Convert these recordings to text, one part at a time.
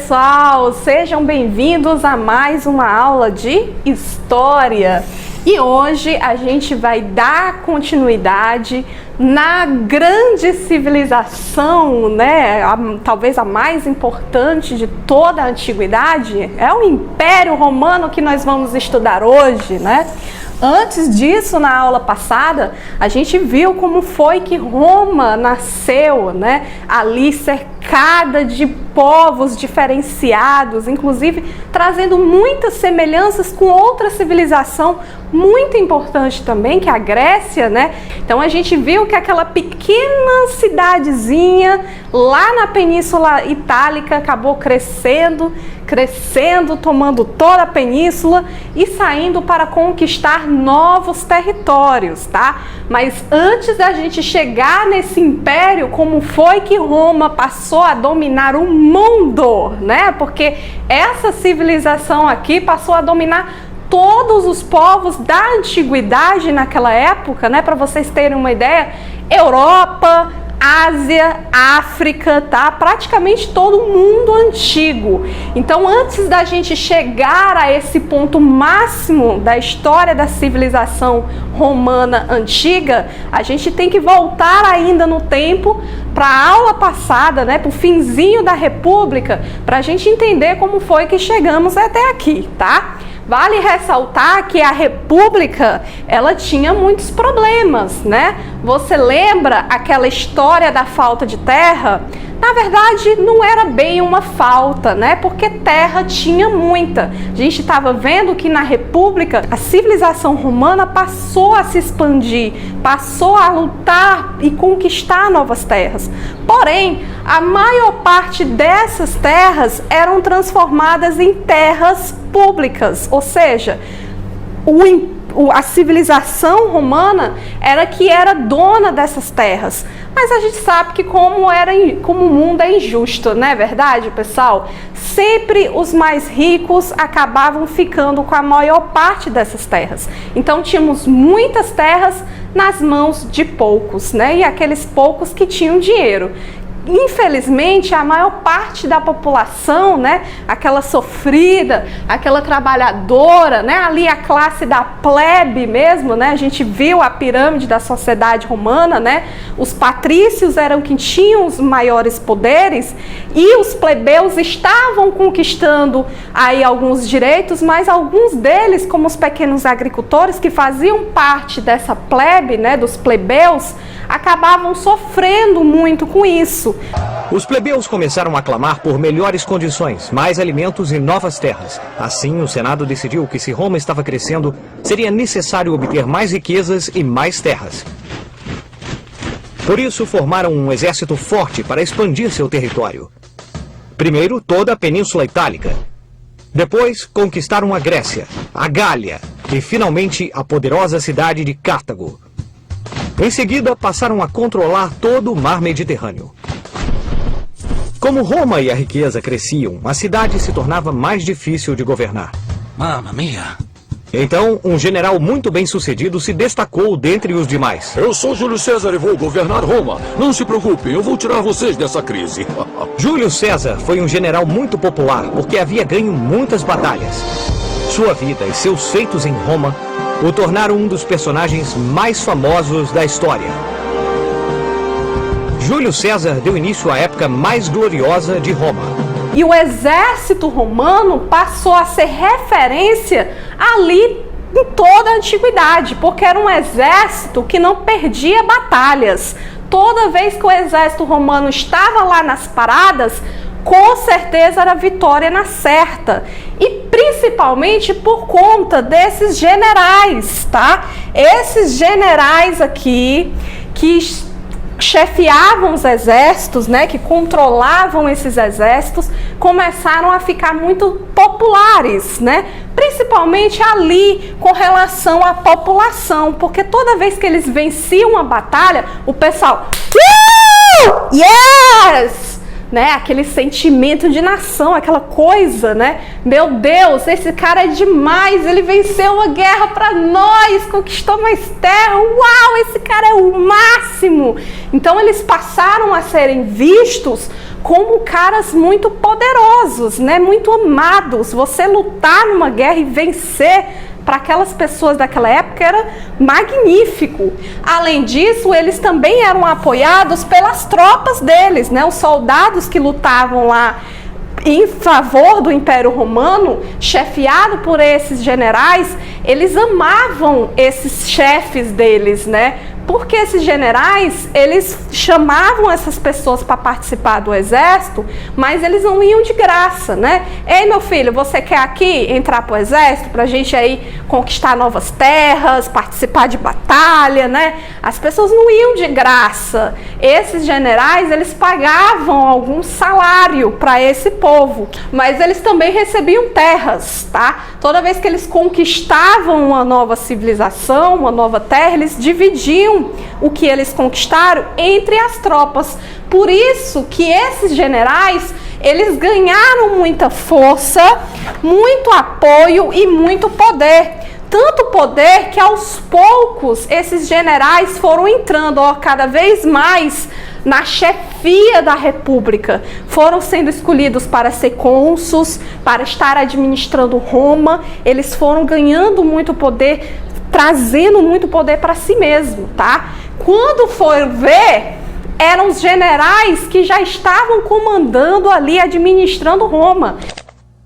pessoal, sejam bem-vindos a mais uma aula de História. E hoje a gente vai dar continuidade na grande civilização, né? Talvez a mais importante de toda a antiguidade, é o Império Romano que nós vamos estudar hoje, né? Antes disso, na aula passada, a gente viu como foi que Roma nasceu, né? Ali cercada de povos diferenciados, inclusive trazendo muitas semelhanças com outra civilização muito importante também, que é a Grécia, né? Então a gente viu que aquela pequena cidadezinha lá na Península Itálica acabou crescendo, tomando toda a península e saindo para conquistar novos territórios, tá? Mas antes da gente chegar nesse império, como foi que Roma passou a dominar o mundo, né? Porque essa civilização aqui passou a dominar todos os povos da antiguidade naquela época, né? Para vocês terem uma ideia, Europa, Ásia, África, tá? Praticamente todo o mundo antigo. Então, antes da gente chegar a esse ponto máximo da história da civilização romana antiga, a gente tem que voltar ainda no tempo para a aula passada, né? Para o finzinho da República, para a gente entender como foi que chegamos até aqui, tá? Vale ressaltar que a República, ela tinha muitos problemas, né? Você lembra aquela história da falta de terra? Na verdade, não era bem uma falta, né? Porque terra tinha muita. A gente estava vendo que na República, a civilização romana passou a se expandir, passou a lutar e conquistar novas terras. Porém, a maior parte dessas terras eram transformadas em terras públicas, ou seja, a civilização romana era que era dona dessas terras. Mas a gente sabe que como o mundo é injusto, não é verdade, pessoal? Sempre os mais ricos acabavam ficando com a maior parte dessas terras. Então tínhamos muitas terras nas mãos de poucos, né? E aqueles poucos que tinham dinheiro. Infelizmente, a maior parte da população, né, aquela sofrida, aquela trabalhadora, né, ali a classe da plebe mesmo, né, a gente viu a pirâmide da sociedade romana, né, os patrícios eram quem tinham os maiores poderes e os plebeus estavam conquistando aí alguns direitos, mas alguns deles, como os pequenos agricultores que faziam parte dessa plebe, né, dos plebeus, acabavam sofrendo muito com isso. Os plebeus começaram a clamar por melhores condições, mais alimentos e novas terras. Assim, o Senado decidiu que se Roma estava crescendo, seria necessário obter mais riquezas e mais terras. Por isso, formaram um exército forte para expandir seu território. Primeiro, toda a Península Itálica. Depois, conquistaram a Grécia, a Gália e, finalmente, a poderosa cidade de Cartago. Em seguida, passaram a controlar todo o mar Mediterrâneo. Como Roma e a riqueza cresciam, a cidade se tornava mais difícil de governar. Mamma mia! Então, um general muito bem-sucedido se destacou dentre os demais. Eu sou Júlio César e vou governar Roma. Não se preocupem, eu vou tirar vocês dessa crise. Júlio César foi um general muito popular porque havia ganho muitas batalhas. Sua vida e seus feitos em Roma o tornaram um dos personagens mais famosos da história. Júlio César deu início à época mais gloriosa de Roma. E o exército romano passou a ser referência ali em toda a antiguidade, porque era um exército que não perdia batalhas. Toda vez que o exército romano estava lá nas paradas, com certeza era vitória na certa. E principalmente por conta desses generais, tá? Esses generais aqui que chefiavam os exércitos, né, que controlavam esses exércitos, começaram a ficar muito populares, né? Principalmente ali com relação à população, porque toda vez que eles venciam uma batalha, o pessoal, yes! Né, aquele sentimento de nação, aquela coisa, né? Meu Deus, esse cara é demais, ele venceu uma guerra para nós, conquistou mais terra, uau, esse cara é o máximo. Então eles passaram a serem vistos como caras muito poderosos, né? Muito amados. Você lutar numa guerra e vencer, para aquelas pessoas daquela época, era magnífico. Além disso, eles também eram apoiados pelas tropas deles, né? Os soldados que lutavam lá em favor do Império Romano, chefiado por esses generais, eles amavam esses chefes deles, né? Porque esses generais, eles chamavam essas pessoas para participar do exército, mas eles não iam de graça, né? Ei, meu filho, você quer aqui entrar para o exército, para a gente aí conquistar novas terras, participar de batalha, né? As pessoas não iam de graça. Esses generais, eles pagavam algum salário para esse povo, mas eles também recebiam terras, tá? Toda vez que eles conquistavam uma nova civilização, uma nova terra, eles dividiam o que eles conquistaram entre as tropas. Por isso que esses generais, eles ganharam muita força, muito apoio e muito poder. Tanto poder que aos poucos esses generais foram entrando cada vez mais na chefia da república. Foram sendo escolhidos para ser cônsuls, para estar administrando Roma. Eles foram ganhando muito poder, trazendo muito poder para si mesmo, tá? Quando for ver, eram os generais que já estavam comandando ali, administrando Roma.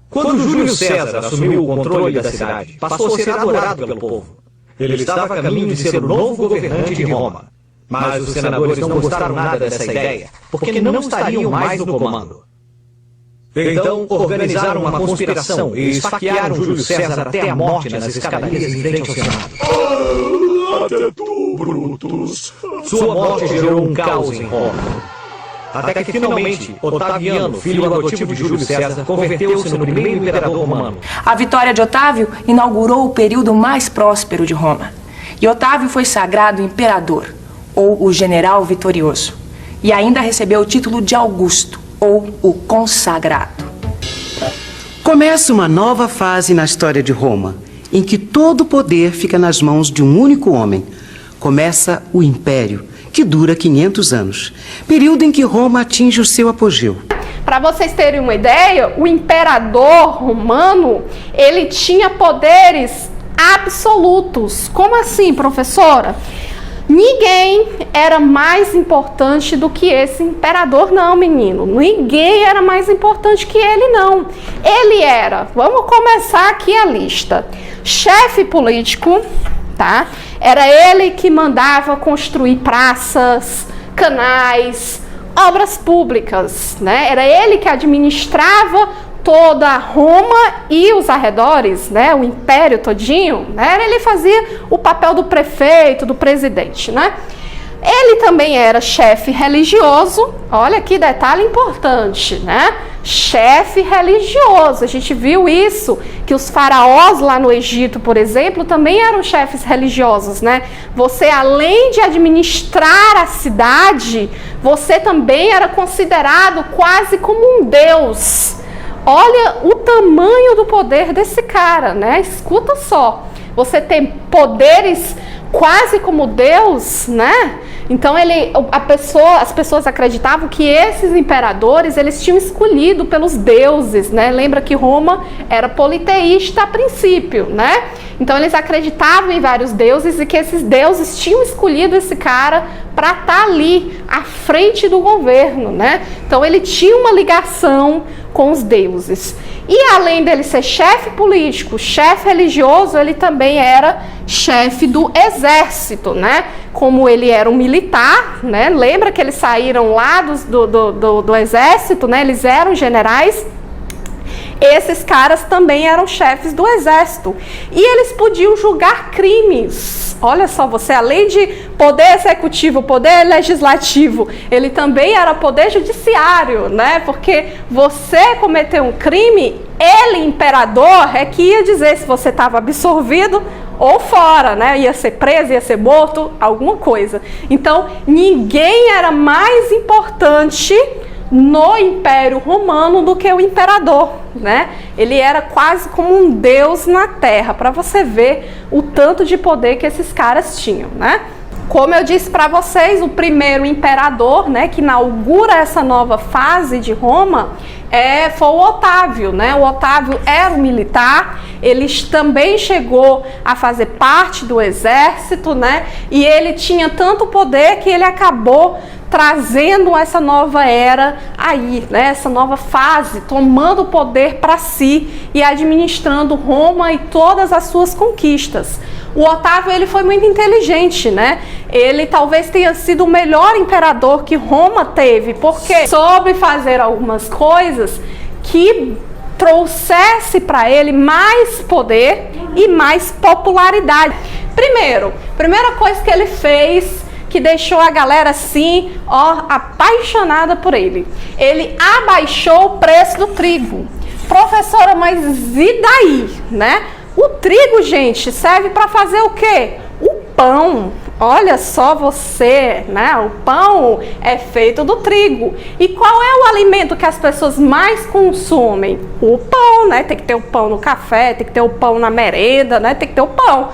Quando Júlio César assumiu o controle da cidade, passou a ser adorado pelo povo. Ele estava a caminho de ser o novo governante de Roma. Mas os senadores não gostaram nada dessa ideia, porque não estariam mais no comando. Então organizaram uma conspiração e esfaquearam Júlio César até a morte nas escadarias em frente ao Senado. Até tu, Brutus. Sua morte gerou um caos em Roma. Até que finalmente, Otaviano, filho adotivo de Júlio César, converteu-se no primeiro imperador romano. A vitória de Otávio inaugurou o período mais próspero de Roma. E Otávio foi sagrado imperador, ou o general vitorioso. E ainda recebeu o título de Augusto, ou o consagrado. Começa uma nova fase na história de Roma, em que todo o poder fica nas mãos de um único homem. Começa o Império, que dura 500 anos, período em que Roma atinge o seu apogeu. Para vocês terem uma ideia, o imperador romano, ele tinha poderes absolutos. Como assim, professora? Ninguém era mais importante do que esse imperador, não, menino. Ninguém era mais importante que ele, não. Ele era, vamos começar aqui a lista, chefe político, tá? Era ele que mandava construir praças, canais, obras públicas, né? Era ele que administrava toda Roma e os arredores, né, o império todinho, né, ele fazia o papel do prefeito, do presidente, né? Ele também era chefe religioso, olha que detalhe importante, né? Chefe religioso, a gente viu isso, que os faraós lá no Egito, por exemplo, também eram chefes religiosos, né? Você, além de administrar a cidade, você também era considerado quase como um deus. Olha o tamanho do poder desse cara, né? Escuta só, você tem poderes quase como Deus, né? Então as pessoas acreditavam que esses imperadores, eles tinham escolhido pelos deuses, né? Lembra que Roma era politeísta a princípio, né? Então eles acreditavam em vários deuses e que esses deuses tinham escolhido esse cara para estar ali à frente do governo, né? Então ele tinha uma ligação com os deuses. E além dele ser chefe político, chefe religioso, ele também era chefe do exército, né? Como ele era um militar, né? Lembra que eles saíram lá do exército, né? Eles eram generais. Esses caras também eram chefes do exército. E eles podiam julgar crimes. Olha só, você além de poder executivo, poder legislativo, ele também era poder judiciário, né? Porque você cometeu um crime, ele, imperador, é que ia dizer se você estava absolvido ou fora, né? Ia ser preso, ia ser morto, alguma coisa. Então, ninguém era mais importante no Império Romano do que o imperador, né? Ele era quase como um deus na terra, para você ver o tanto de poder que esses caras tinham, né? Como eu disse para vocês, o primeiro imperador, né, que inaugura essa nova fase de Roma foi o Otávio, né? O Otávio era um militar, ele também chegou a fazer parte do exército, né? E ele tinha tanto poder que ele acabou trazendo essa nova era aí, né? Essa nova fase, tomando o poder para si e administrando Roma e todas as suas conquistas. O Otávio, ele foi muito inteligente, né? Ele talvez tenha sido o melhor imperador que Roma teve, porque soube fazer algumas coisas que trouxesse para ele mais poder e mais popularidade. Primeira coisa que ele fez, que deixou a galera assim, ó, apaixonada por ele. Ele abaixou o preço do trigo. Professora, mas e daí, né? O trigo, gente, serve para fazer o quê? O pão. Olha só você, né? O pão é feito do trigo. E qual é o alimento que as pessoas mais consomem? O pão, né? Tem que ter o pão no café, tem que ter o pão na merenda, né? Tem que ter o pão.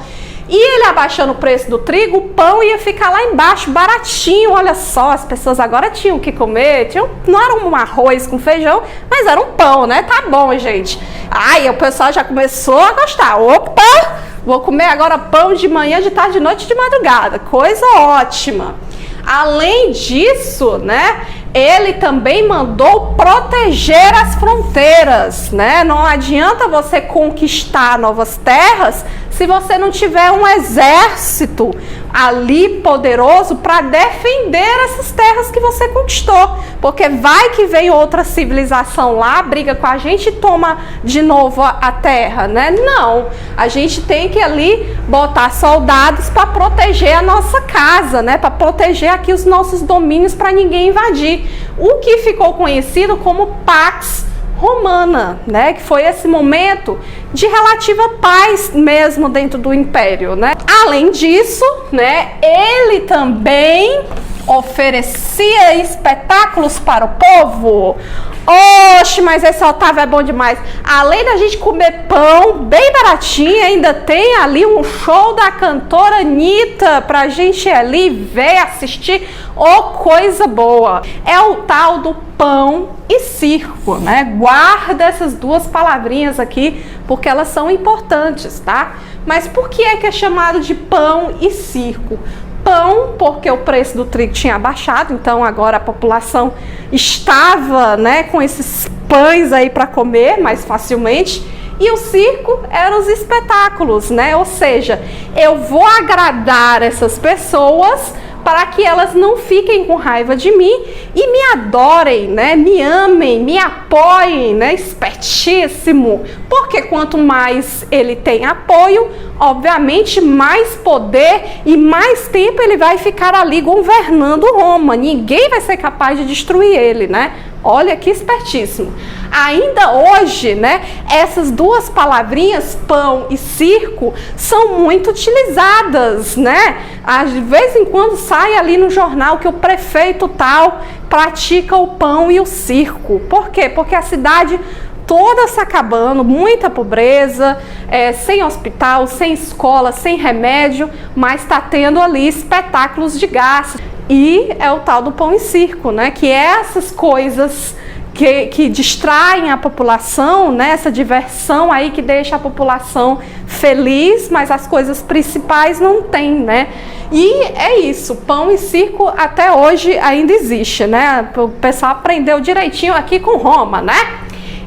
E ele abaixando o preço do trigo, o pão ia ficar lá embaixo, baratinho. Olha só, as pessoas agora tinham que comer, não era um arroz com feijão, mas era um pão, né? Tá bom, gente. Aí o pessoal já começou a gostar. Opa, vou comer agora pão de manhã, de tarde, de noite, de madrugada. Coisa ótima. Além disso, né, ele também mandou proteger as fronteiras, né? Não adianta você conquistar novas terras se você não tiver um exército ali poderoso para defender essas terras que você conquistou, porque vai que vem outra civilização lá, briga com a gente e toma de novo a terra, né? Não, a gente tem que ali botar soldados para proteger a nossa casa, né? Para proteger aqui os nossos domínios para ninguém invadir. O que ficou conhecido como Pax Romana, né? Que foi esse momento de relativa paz mesmo dentro do império, né? Além disso, né, ele também oferecia espetáculos para o povo. Oxe, mas esse Otávio é bom demais. Além da gente comer pão bem baratinho, ainda tem ali um show da cantora Anitta pra gente ali ver, assistir. Oh, coisa boa. É o tal do pão e circo, né? Guarda essas duas palavrinhas aqui, porque elas são importantes, tá? Mas por que é chamado de pão e circo? Pão, porque o preço do trigo tinha baixado, então agora a população estava, né, com esses pães aí para comer mais facilmente. E o circo eram os espetáculos, né? Ou seja, eu vou agradar essas pessoas para que elas não fiquem com raiva de mim e me adorem, né? Me amem, me apoiem, né? Espertíssimo. Porque quanto mais ele tem apoio, obviamente mais poder e mais tempo ele vai ficar ali governando Roma. Ninguém vai ser capaz de destruir ele, né? Olha que espertíssimo. Ainda hoje, né, essas duas palavrinhas, pão e circo, são muito utilizadas, né? De vez em quando sai ali no jornal que o prefeito tal pratica o pão e o circo. Por quê? Porque a cidade toda se acabando, muita pobreza, sem hospital, sem escola, sem remédio, mas está tendo ali espetáculos de gás. E é o tal do pão e circo, né? Que é essas coisas que distraem a população, né? Essa diversão aí que deixa a população feliz, mas as coisas principais não tem, né? E é isso, pão e circo até hoje ainda existe, né? O pessoal aprendeu direitinho aqui com Roma, né?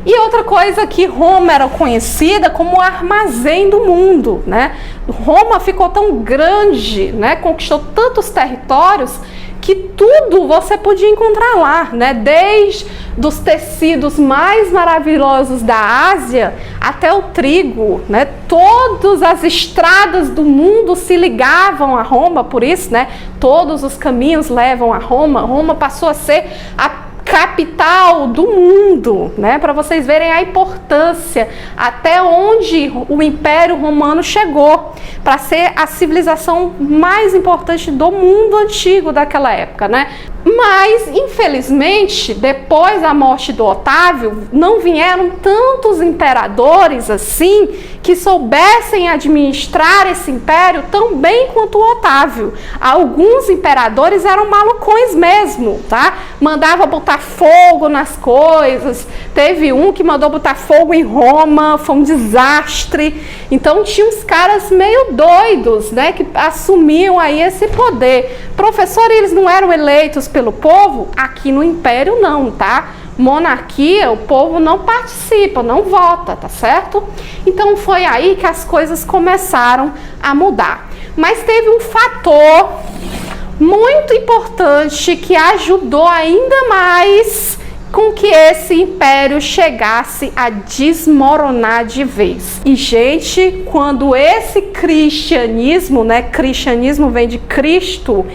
E outra coisa que Roma era conhecida como o armazém do mundo, né? Roma ficou tão grande, né? Conquistou tantos territórios que tudo você podia encontrar lá, né? Desde os tecidos mais maravilhosos da Ásia até o trigo, né? Todas as estradas do mundo se ligavam a Roma, por isso, né? Todos os caminhos levam a Roma. Roma passou a ser a capital do mundo, né? Para vocês verem a importância até onde o Império Romano chegou para ser a civilização mais importante do mundo antigo daquela época, né? Mas, infelizmente, depois da morte do Otávio, não vieram tantos imperadores assim que soubessem administrar esse império tão bem quanto o Otávio. Alguns imperadores eram malucões mesmo, tá? Mandava botar fogo nas coisas. Teve um que mandou botar fogo em Roma, foi um desastre. Então tinha uns caras meio doidos, né, que assumiam aí esse poder. Professor, eles não eram eleitos pelo povo? Aqui no Império não, tá? Monarquia, o povo não participa, não vota, tá certo? Então foi aí que as coisas começaram a mudar. Mas teve um fator muito importante que ajudou ainda mais com que esse império chegasse a desmoronar de vez. E, gente, quando esse cristianismo, né, cristianismo vem de Cristo,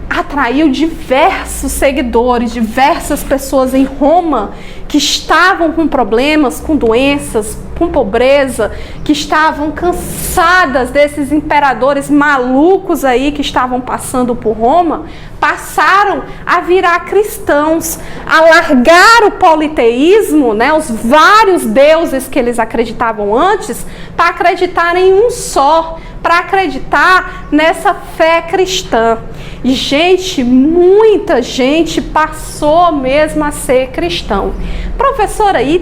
atraiu diversos seguidores, diversas pessoas em Roma que estavam com problemas, com doenças, com pobreza, que estavam cansadas desses imperadores malucos aí que estavam passando por Roma, passaram a virar cristãos, a largar o politeísmo, né, os vários deuses que eles acreditavam antes, para acreditar em um só, para acreditar nessa fé cristã. E, gente, muita gente passou mesmo a ser cristão. Professora, e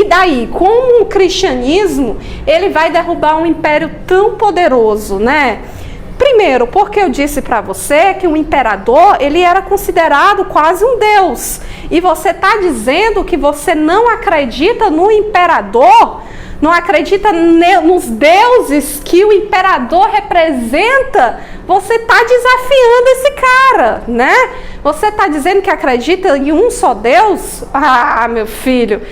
daí? Como o cristianismo ele vai derrubar um império tão poderoso, né? Primeiro, porque eu disse para você que o imperador ele era considerado quase um deus. E você está dizendo que você não acredita no imperador? Não acredita nos deuses que o imperador representa? Você está desafiando esse cara, né? Você está dizendo que acredita em um só Deus? Ah, meu filho,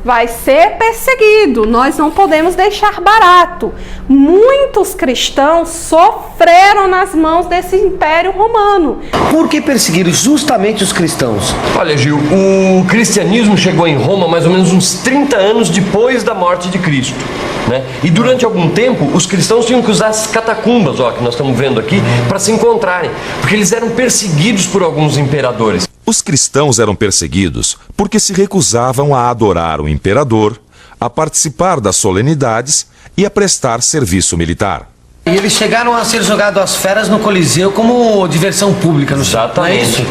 vai ser perseguido, nós não podemos deixar barato. Muitos cristãos sofreram nas mãos desse Império Romano. Por que perseguiram justamente os cristãos? Olha, Gil, o cristianismo chegou em Roma mais ou menos uns 30 anos depois da morte de Cristo, né? E durante algum tempo, os cristãos tinham que usar as catacumbas, que nós estamos vendo aqui, para se encontrarem, porque eles eram perseguidos por alguns imperadores. Os cristãos eram perseguidos porque se recusavam a adorar o imperador, a participar das solenidades e a prestar serviço militar. E eles chegaram a ser jogados às feras no Coliseu como diversão pública, não é isso?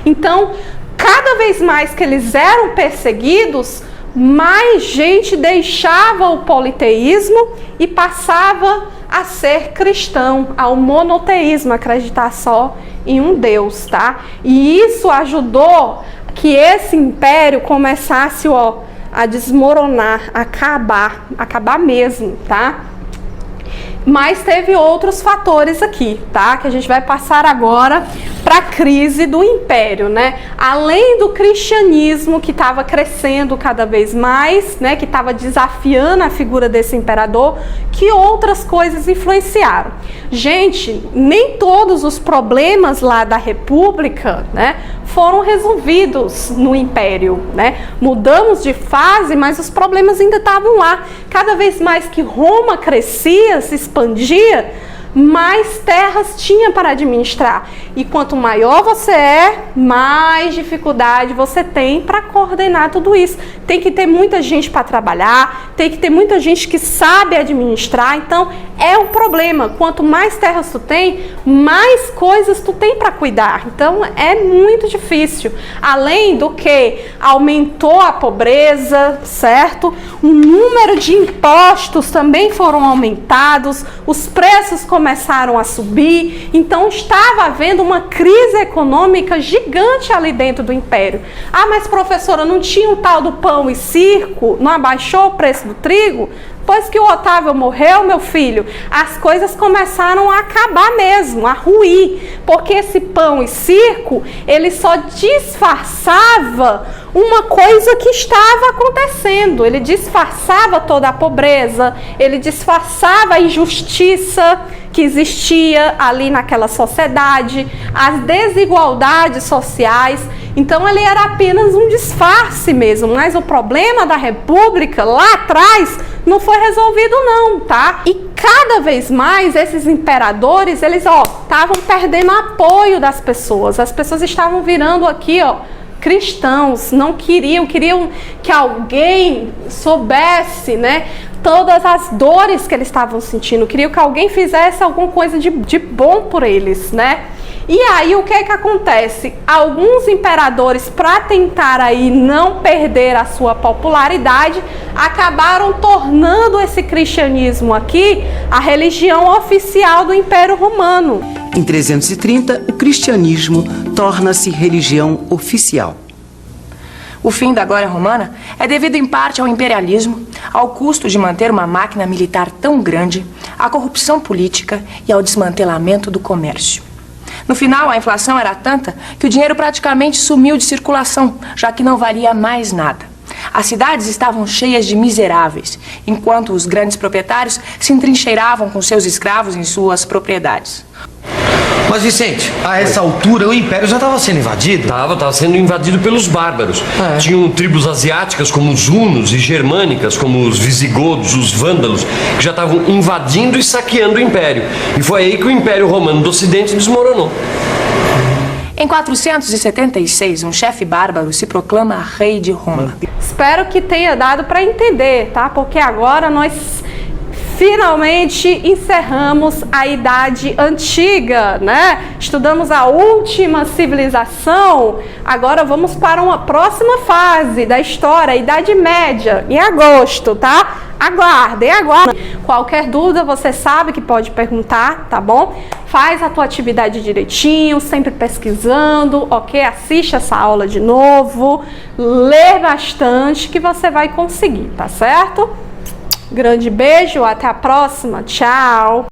Então, cada vez mais que eles eram perseguidos, mais gente deixava o politeísmo e passava a ser cristão, ao monoteísmo, acreditar só em um Deus, tá? E isso ajudou que esse império começasse, a desmoronar, a acabar mesmo, tá? Mas teve outros fatores aqui, tá? Que a gente vai passar agora para a crise do império, né? Além do cristianismo que estava crescendo cada vez mais, né? Que estava desafiando a figura desse imperador, que outras coisas influenciaram? Gente, nem todos os problemas lá da República, né? Foram resolvidos no império, né? Mudamos de fase, mas os problemas ainda estavam lá. Cada vez mais que Roma crescia, se expandia, mais terras tinha para administrar. E quanto maior você é, mais dificuldade você tem para coordenar tudo isso. Tem que ter muita gente para trabalhar, tem que ter muita gente que sabe administrar. Então, é um problema. Quanto mais terras tu tem, mais coisas tu tem para cuidar. Então, é muito difícil. Além do que aumentou a pobreza, certo? O número de impostos também foram aumentados, os preços começaram a subir, então estava havendo uma crise econômica gigante ali dentro do império. Ah, mas professora, não tinha o tal do pão e circo? Não abaixou o preço do trigo? Depois que o Otávio morreu, meu filho, as coisas começaram a acabar mesmo, a ruir, porque esse pão e circo, ele só disfarçava uma coisa que estava acontecendo, ele disfarçava toda a pobreza, ele disfarçava a injustiça que existia ali naquela sociedade, as desigualdades sociais. Então ele era apenas um disfarce mesmo, mas o problema da República lá atrás não foi resolvido não, tá? E cada vez mais esses imperadores, eles estavam perdendo apoio das pessoas. As pessoas estavam virando aqui, cristãos, não queriam que alguém soubesse, né, todas as dores que eles estavam sentindo, queriam que alguém fizesse alguma coisa de bom por eles, né? E aí o que acontece? Alguns imperadores, para tentar aí não perder a sua popularidade, acabaram tornando esse cristianismo aqui a religião oficial do Império Romano. Em 330, o cristianismo torna-se religião oficial. O fim da glória romana é devido em parte ao imperialismo, ao custo de manter uma máquina militar tão grande, à corrupção política e ao desmantelamento do comércio. No final, a inflação era tanta que o dinheiro praticamente sumiu de circulação, já que não valia mais nada. As cidades estavam cheias de miseráveis, enquanto os grandes proprietários se entrincheiravam com seus escravos em suas propriedades. Mas, Vicente, a essa altura o Império já estava sendo invadido? Estava sendo invadido pelos bárbaros. Tinham tribos asiáticas como os hunos e germânicas como os visigodos, os vândalos, que já estavam invadindo e saqueando o Império. E foi aí que o Império Romano do Ocidente desmoronou. Em 476, um chefe bárbaro se proclama rei de Roma. Espero que tenha dado para entender, tá? Porque agora nós finalmente encerramos a Idade Antiga, né? Estudamos a última civilização, agora vamos para uma próxima fase da história, a Idade Média, em agosto, tá? Aguardem. Qualquer dúvida você sabe que pode perguntar, tá bom? Faz a tua atividade direitinho, sempre pesquisando, ok? Assiste essa aula de novo, lê bastante que você vai conseguir, tá certo? Grande beijo, até a próxima, tchau!